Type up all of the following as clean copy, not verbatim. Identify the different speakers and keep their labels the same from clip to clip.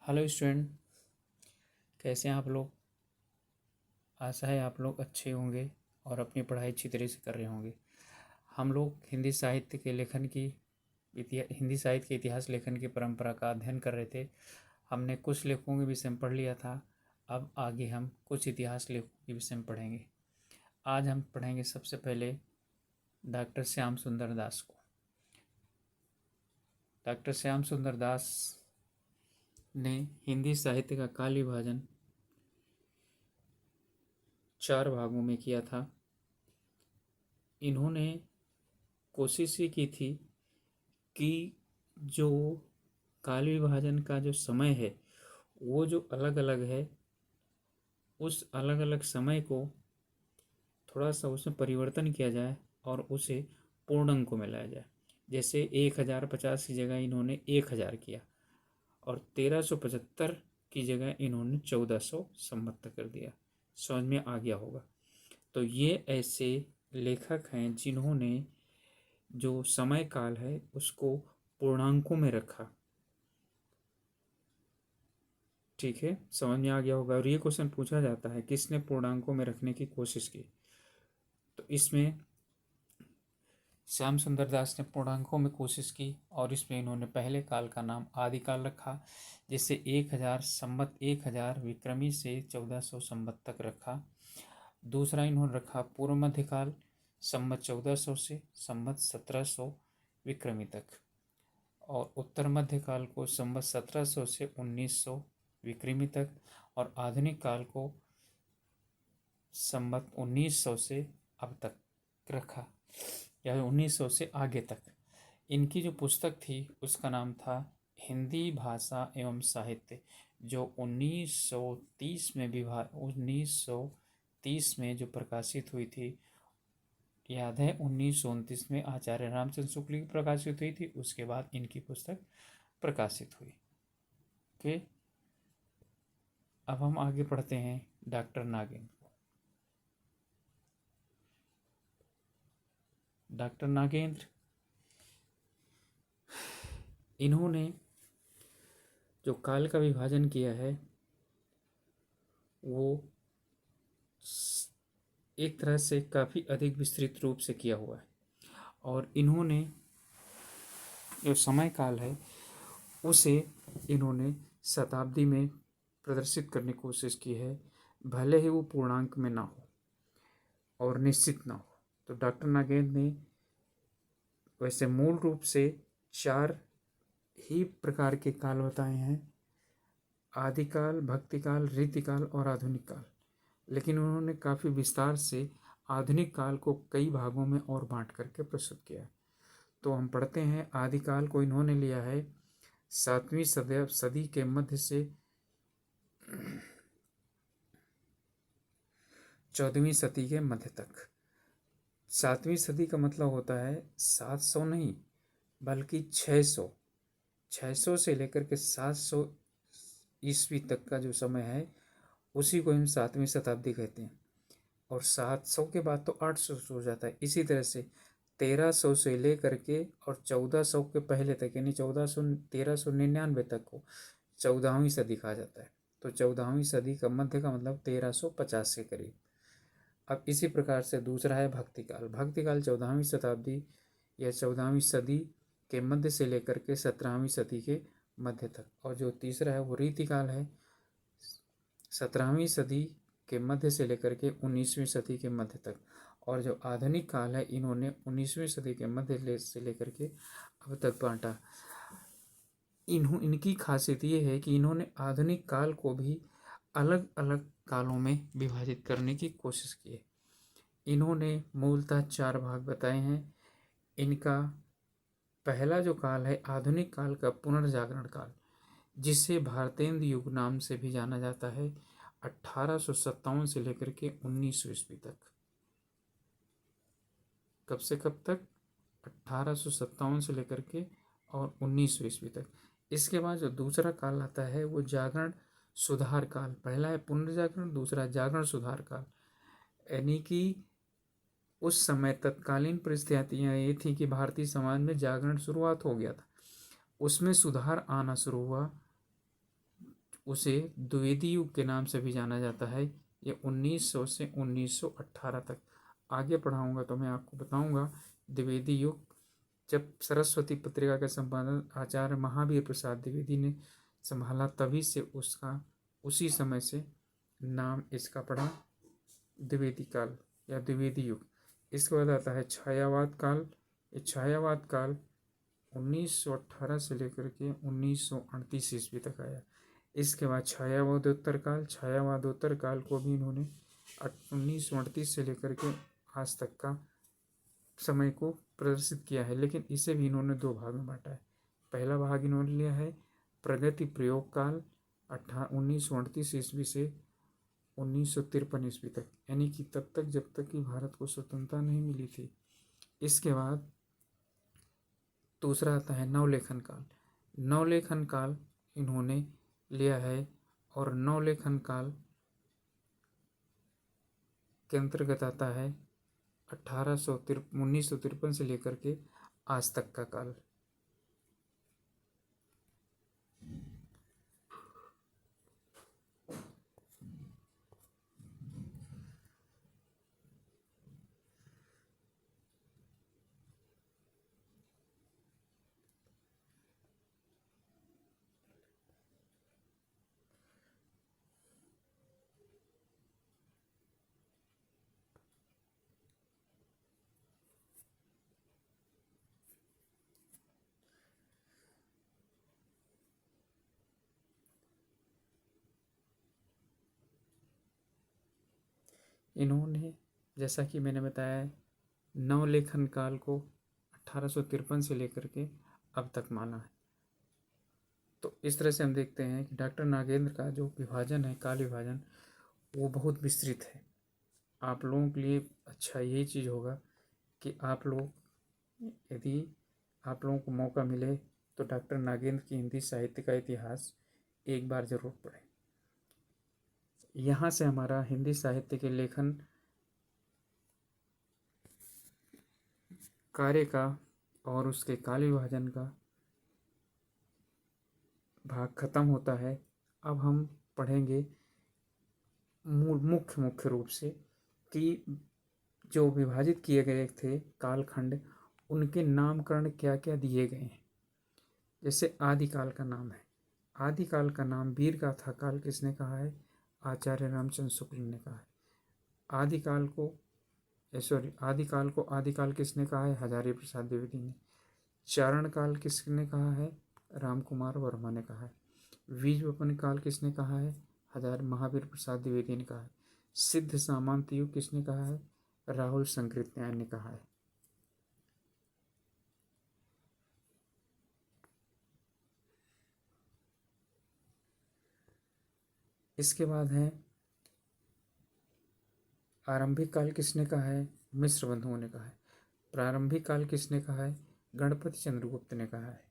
Speaker 1: Hello student, कैसे हैं आप लोग। आशा है आप लोग अच्छे होंगे और अपनी पढ़ाई अच्छी तरह से कर रहे होंगे। हम लोग हिंदी साहित्य के लेखन की हिंदी साहित्य के इतिहास लेखन की परंपरा का अध्ययन कर रहे थे। हमने कुछ लेखकों के विषय में पढ़ लिया था। अब आगे हम कुछ इतिहास लेखकों के विषय में पढ़ेंगे। आज हम पढ़ेंगे सबसे पहले डॉक्टर श्याम सुंदर दास को। डॉक्टर श्याम सुंदर दास ने हिंदी साहित्य का काल विभाजन 4 भागों में किया था। इन्होंने कोशिश ये की थी कि जो काल विभाजन का जो समय है वो जो अलग अलग है, उस अलग अलग समय को थोड़ा सा उसमें परिवर्तन किया जाए और उसे पूर्णांक को मिलाया जाए। जैसे 1050 की जगह इन्होंने 1000 किया और 1375 की जगह इन्होंने 1400 संमत कर दिया। समझ में आ गया होगा। तो ये ऐसे लेखक हैं जिन्होंने जो समय काल है उसको पूर्णांकों में रखा। ठीक है, समझ में आ गया होगा। और ये क्वेश्चन पूछा जाता है किसने पूर्णांकों में रखने की कोशिश की। तो इसमें श्याम सुंदर दास ने पूर्णांकों में कोशिश की और इसमें इन्होंने पहले काल का नाम आदिकाल रखा, जिससे 1000 विक्रमी से 1400 संवत तक रखा। दूसरा इन्होंने रखा पूर्व मध्यकाल, संवत 1400 से संवत 1700 विक्रमी तक, और उत्तर मध्यकाल को संवत 1700 से 1900 विक्रमी तक, और आधुनिक काल को संवत 1900 से अब तक रखा, या 1900 से आगे तक। इनकी जो पुस्तक थी उसका नाम था हिंदी भाषा एवं साहित्य, जो 1930 में जो प्रकाशित हुई थी। याद है 1929 में आचार्य रामचंद्र शुक्ल की प्रकाशित हुई थी। उसके बाद इनकी पुस्तक प्रकाशित हुई। ओके, अब हम आगे पढ़ते हैं डॉक्टर नागेंद्र को। डॉक्टर नागेंद्र, इन्होंने जो काल का विभाजन किया है वो एक तरह से काफ़ी अधिक विस्तृत रूप से किया हुआ है, और इन्होंने जो समय काल है उसे इन्होंने शताब्दी में प्रदर्शित करने की कोशिश की है, भले ही वो पूर्णांक में ना हो और निश्चित ना हो। तो डॉक्टर नागेंद्र ने वैसे मूल रूप से 4 ही प्रकार के काल बताए हैं: आदिकाल, भक्तिकाल, रीतिकाल और आधुनिक काल। लेकिन उन्होंने काफ़ी विस्तार से आधुनिक काल को कई भागों में और बांट करके प्रस्तुत किया है। तो हम पढ़ते हैं, आदिकाल को इन्होंने लिया है 7वीं सदी के मध्य से 14वीं सदी के मध्य तक। 7वीं सदी का मतलब होता है 700 नहीं बल्कि 600 से लेकर के 700 ईस्वी तक का जो समय है उसी को हम 7वीं शताब्दी कहते हैं। और 700 के बाद तो 800 हो जाता है। इसी तरह से 1300 से लेकर के और 1400 के पहले तक, यानी 1399 तक को 14वीं सदी कहा जाता है। तो 14वीं सदी का मध्य का मतलब 1350 के करीब। अब इसी प्रकार से दूसरा है भक्तिकाल। भक्तिकाल 14वीं शताब्दी या 14वीं सदी के मध्य से लेकर के 17वीं सदी के मध्य तक। और जो तीसरा है वो रीतिकाल है, 17वीं सदी के मध्य से लेकर के 19वीं सदी के मध्य तक। और जो आधुनिक काल है इन्होंने 19वीं सदी के मध्य से लेकर के अब तक बांटा। इनकी खासियत ये है कि इन्होंने आधुनिक काल को भी अलग अलग कालों में विभाजित करने की कोशिश की है। इन्होंने मूलतः 4 भाग बताए हैं। इनका पहला जो काल है आधुनिक काल का पुनर्जागरण काल, जिसे भारतेंदु युग नाम से भी जाना जाता है, 1857 से लेकर के 1900 ईस्वी तक। कब से कब तक? 1857 से लेकर के और 1900 ईस्वी तक। इसके बाद जो दूसरा काल आता है वो जागरण सुधार काल। पहला है पुनर्जागरण, दूसरा जागरण सुधार काल। यानी कि उस समय तत्कालीन परिस्थितियाँ ये थी कि भारतीय समाज में जागरण शुरुआत हो गया था, उसमें सुधार आना शुरू हुआ। उसे द्विवेदी युग के नाम से भी जाना जाता है। ये 1900 से 1918 तक। आगे पढ़ाऊंगा तो मैं आपको बताऊंगा द्विवेदी युग, जब सरस्वती पत्रिका का संपादन आचार्य महावीर प्रसाद द्विवेदी ने संभाला, तभी से उसका उसी समय से नाम इसका पड़ा द्विवेदी काल या द्विवेदी युग। इसके बाद आता है छायावाद काल। ये छायावाद काल 1918 से लेकर के 1938 ईस्वी तक आया। इसके बाद छायावादोत्तर काल। छायावादोत्तर काल को भी इन्होंने 1938 से लेकर के आज तक का समय को प्रदर्शित किया है, लेकिन इसे भी इन्होंने दो भाग में बांटा है। पहला भाग इन्होंने लिया है प्रगति प्रयोग काल 1938 ईस्वी से 1953 ईस्वी तक, यानी कि तब तक जब तक कि भारत को स्वतंत्रता नहीं मिली थी। इसके बाद दूसरा आता है नवलेखन काल। नवलेखन काल इन्होंने लिया है और नवलेखन काल के अंतर्गत आता है 1953 से लेकर के आज तक का काल। इन्होंने, जैसा कि मैंने बताया, नवलेखन काल को 1853 से लेकर के अब तक माना है। तो इस तरह से हम देखते हैं कि डॉक्टर नागेंद्र का जो विभाजन है, काल विभाजन, वो बहुत विस्तृत है। आप लोगों के लिए अच्छा यही चीज़ होगा कि आप लोग, यदि आप लोगों को मौका मिले तो डॉक्टर नागेंद्र की हिंदी साहित्य का इतिहास एक बार जरूर पढ़ें। यहाँ से हमारा हिंदी साहित्य के लेखन कार्य का और उसके काल विभाजन का भाग खत्म होता है। अब हम पढ़ेंगे मुख्य रूप से कि जो विभाजित किए गए थे कालखंड, उनके नामकरण क्या क्या दिए गए हैं। जैसे आदिकाल का नाम है, आदिकाल का नाम वीर गाथा काल किसने कहा है? आचार्य रामचंद्र शुक्ल ने कहा है। आदिकाल को आदिकाल किसने कहा है? हजारी प्रसाद द्विवेदी ने। चारण काल किसने कहा है? राम कुमार वर्मा ने कहा है। बीज वपन काल किसने कहा है? महावीर प्रसाद द्विवेदी ने कहा है। सिद्ध सामंत युग किसने कहा है? राहुल संकृत्यायन ने कहा है। इसके बाद है आरंभिक काल किसने कहा है? मिश्र बंधुओं ने कहा है। प्रारंभिक काल किसने कहा है? गणपति चंद्रगुप्त ने कहा है।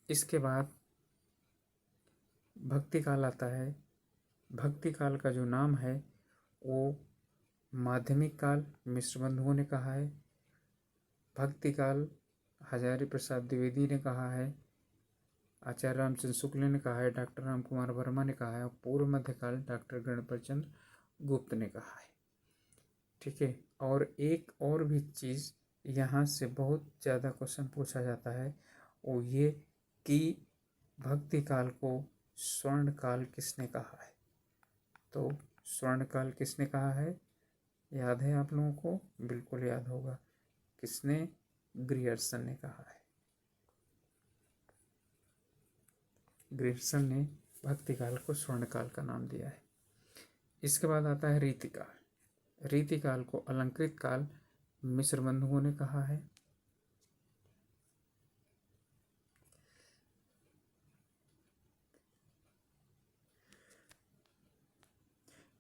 Speaker 1: इसके बाद भक्ति काल आता है। भक्ति काल का जो नाम है वो माध्यमिक काल मिश्र बंधुओं ने कहा है। भक्ति काल हजारी प्रसाद द्विवेदी ने कहा है, आचार्य रामचंद्र शुक्ल ने कहा है, डॉक्टर राम कुमार वर्मा ने कहा है, और पूर्व मध्यकाल डॉक्टर गणपति चंद्र गुप्त ने कहा है। ठीक है। और एक और भी चीज़ यहाँ से बहुत ज़्यादा क्वेश्चन पूछा जाता है, वो ये कि भक्ति काल को स्वर्ण काल किसने कहा है? तो स्वर्ण काल किसने कहा है? याद है आप लोगों को? बिल्कुल याद होगा। किसने? ग्रियर्सन ने कहा है। ग्रियर्सन ने भक्ति काल को स्वर्ण काल का नाम दिया है। इसके बाद आता है रीतिकाल। रीतिकाल को अलंकृत काल मिश्र बंधुओं ने कहा है।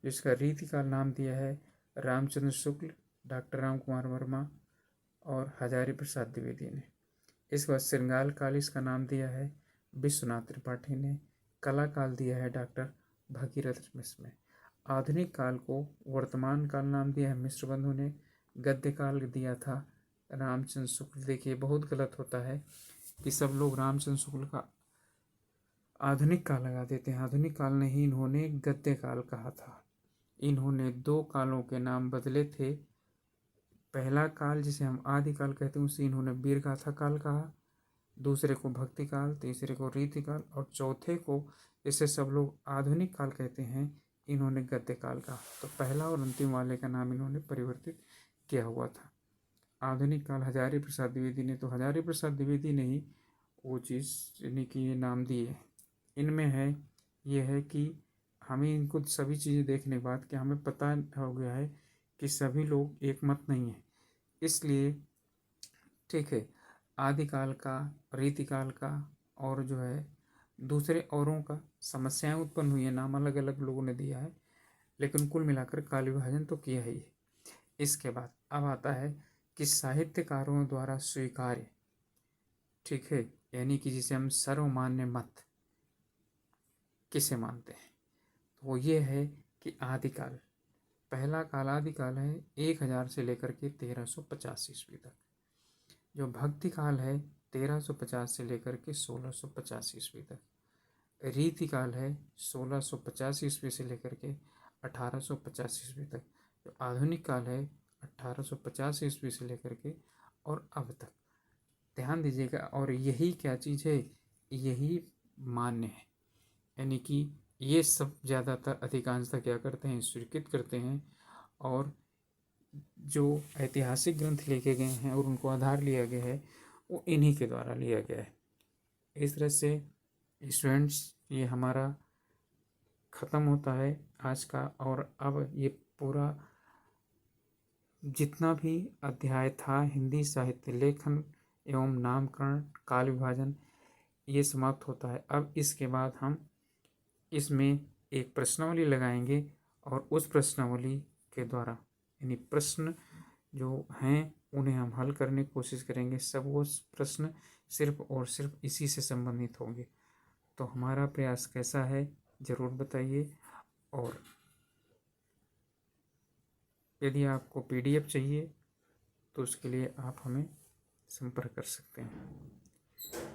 Speaker 1: जिसका रीतिकाल नाम दिया है रामचंद्र शुक्ल, डॉक्टर राम कुमार वर्मा और हजारी प्रसाद द्विवेदी ने। इसके बाद श्रृंगार काल इसका नाम दिया है विश्वनाथ त्रिपाठी ने। कला काल दिया है डॉक्टर भगीरथ मिश्र ने। आधुनिक काल को वर्तमान काल नाम दिया है मिश्र बंधु ने। गद्य काल दिया था रामचंद्र शुक्ल। देखिए बहुत गलत होता है कि सब लोग रामचंद्र शुक्ल का आधुनिक काल लगा देते हैं। आधुनिक काल नहीं, इन्होंने गद्य काल कहा था। इन्होंने 2 कालों के नाम बदले थे। पहला काल जिसे हम आदि काल कहते हैं उसे इन्होंने वीर गाथा काल कहा, दूसरे को भक्ति काल, तीसरे को रीति काल और चौथे को, इसे सब लोग आधुनिक काल कहते हैं, इन्होंने गद्य काल कहा। तो पहला और अंतिम वाले का नाम इन्होंने परिवर्तित किया हुआ था। आधुनिक काल हजारी प्रसाद द्विवेदी ने, तो हजारी प्रसाद द्विवेदी ने ही वो चीज़ यानी कि ये नाम दिए। इनमें है ये है कि हमें इनको सभी चीज़ें देखने के बाद कि हमें पता हो गया है कि सभी लोग एक मत नहीं है। इसलिए ठीक है, आदिकाल का, रीतिकाल का और जो है दूसरे औरों का समस्याएं उत्पन्न हुई है, नाम अलग अलग लोगों ने दिया है, लेकिन कुल मिलाकर काल विभाजन तो किया ही है। इसके बाद अब आता है कि साहित्यकारों द्वारा स्वीकार्य, ठीक है, यानी कि जिसे हम सर्वमान्य मत किसे मानते हैं, तो वो ये है कि आदिकाल, पहला काल आदिकाल है 1000 से लेकर के 1350 ईस्वी तक। जो भक्ति काल है 1350 से लेकर के 1650 ईस्वी तक। रीति काल है 1650 ईस्वी से लेकर के 1850 ईस्वी तक। जो आधुनिक काल है 1850 ईस्वी से लेकर के और अब तक। ध्यान दीजिएगा, और यही क्या चीज़ है, यही मान्य है, यानी कि ये सब ज़्यादातर अधिकांशतः क्या करते हैं, स्वीकृत करते हैं, और जो ऐतिहासिक ग्रंथ लिखे गए हैं और उनको आधार लिया गया है वो इन्हीं के द्वारा लिया गया है। इस तरह से स्टूडेंट्स ये हमारा ख़त्म होता है आज का, और अब ये पूरा जितना भी अध्याय था हिंदी साहित्य लेखन एवं नामकरण काल विभाजन, ये समाप्त होता है। अब इसके बाद हम इसमें एक प्रश्नावली लगाएंगे और उस प्रश्नावली के द्वारा यानी प्रश्न जो हैं उन्हें हम हल करने की कोशिश करेंगे। सब वो प्रश्न सिर्फ और सिर्फ इसी से संबंधित होंगे। तो हमारा प्रयास कैसा है ज़रूर बताइए, और यदि आपको PDF चाहिए तो उसके लिए आप हमें संपर्क कर सकते हैं।